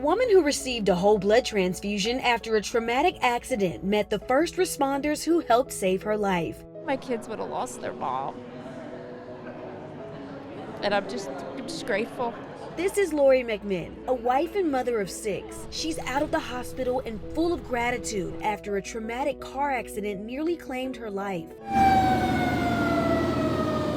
A woman who received a whole blood transfusion after a traumatic accident met the first responders who helped save her life. My kids would have lost their mom. And I'm just grateful. This is Lori McMinn, a wife and mother of 6. She's out of the hospital and full of gratitude after a traumatic car accident nearly claimed her life.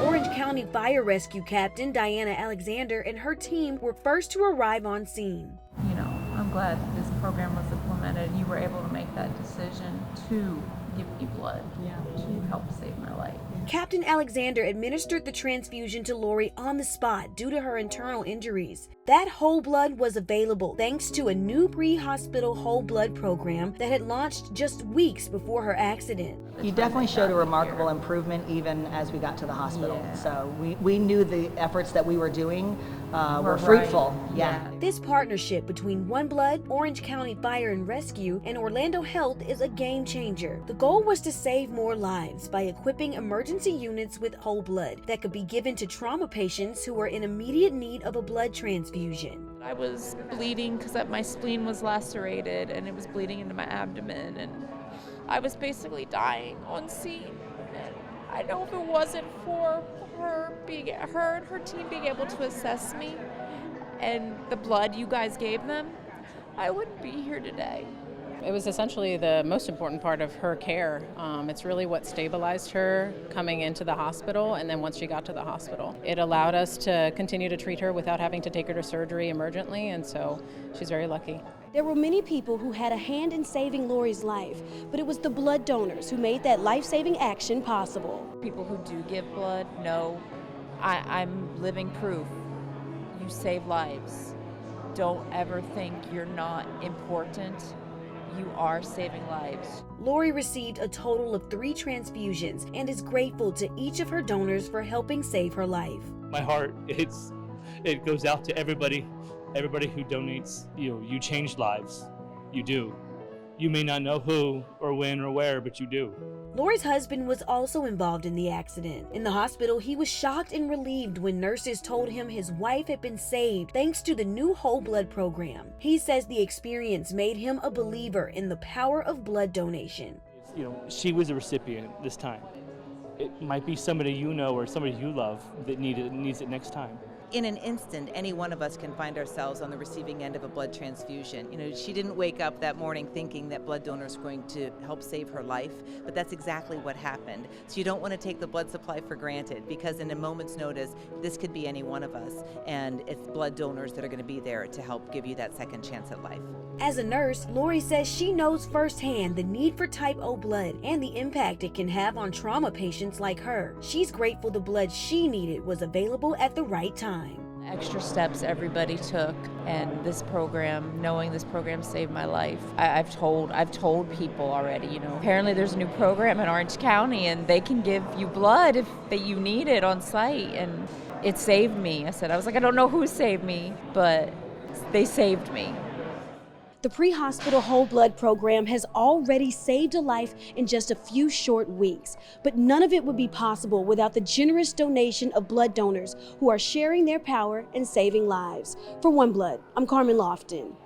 Orange County Fire Rescue Captain Diana Alexander and her team were first to arrive on scene. You know, I'm glad this program was implemented and you were able to make that decision to give me blood to help save my life. Captain Alexander administered the transfusion to Lori on the spot due to her internal injuries. That whole blood was available thanks to a new pre-hospital whole blood program that had launched just weeks before her accident. You definitely showed a remarkable improvement even as we got to the hospital. Yeah. So we knew the efforts that we were doing were fruitful. Right. Yeah. This partnership between OneBlood, Orange County Fire and Rescue, and Orlando Health is a game changer. The goal was to save more lives by equipping emergency units with whole blood that could be given to trauma patients who were in immediate need of a blood transfusion. I was bleeding because my spleen was lacerated and it was bleeding into my abdomen, and I was basically dying on scene. And I know if it wasn't for her and her team being able to assess me and the blood you guys gave them, I wouldn't be here today. It was essentially the most important part of her care. It's really what stabilized her coming into the hospital, and then once she got to the hospital. It allowed us to continue to treat her without having to take her to surgery emergently, and so she's very lucky. There were many people who had a hand in saving Lori's life, but it was the blood donors who made that life-saving action possible. People who do give blood know I'm living proof. You save lives. Don't ever think you're not important. You are saving lives. Lori received a total of 3 transfusions and is grateful to each of her donors for helping save her life. My heart, it goes out to everybody who donates. You change lives. You do. You may not know who or when or where, but you do. Lori's husband was also involved in the accident. In the hospital, he was shocked and relieved when nurses told him his wife had been saved thanks to the new whole blood program. He says the experience made him a believer in the power of blood donation. She was a recipient this time. It might be somebody you know or somebody you love that needs it next time. In an instant, any one of us can find ourselves on the receiving end of a blood transfusion. She didn't wake up that morning thinking that blood donors were going to help save her life, but that's exactly what happened. So you don't want to take the blood supply for granted, because in a moment's notice, this could be any one of us, and it's blood donors that are going to be there to help give you that second chance at life. As a nurse, Lori says she knows firsthand the need for type O blood and the impact it can have on trauma patients like her. She's grateful the blood she needed was available at the right time. Extra steps everybody took, and this program, knowing this program saved my life. I've told people already, apparently there's a new program in Orange County and they can give you blood that you need it on site, and it saved me. I was like, I don't know who saved me, but they saved me. The pre-hospital whole blood program has already saved a life in just a few short weeks, but none of it would be possible without the generous donation of blood donors who are sharing their power and saving lives. For OneBlood, I'm Carmen Lofton.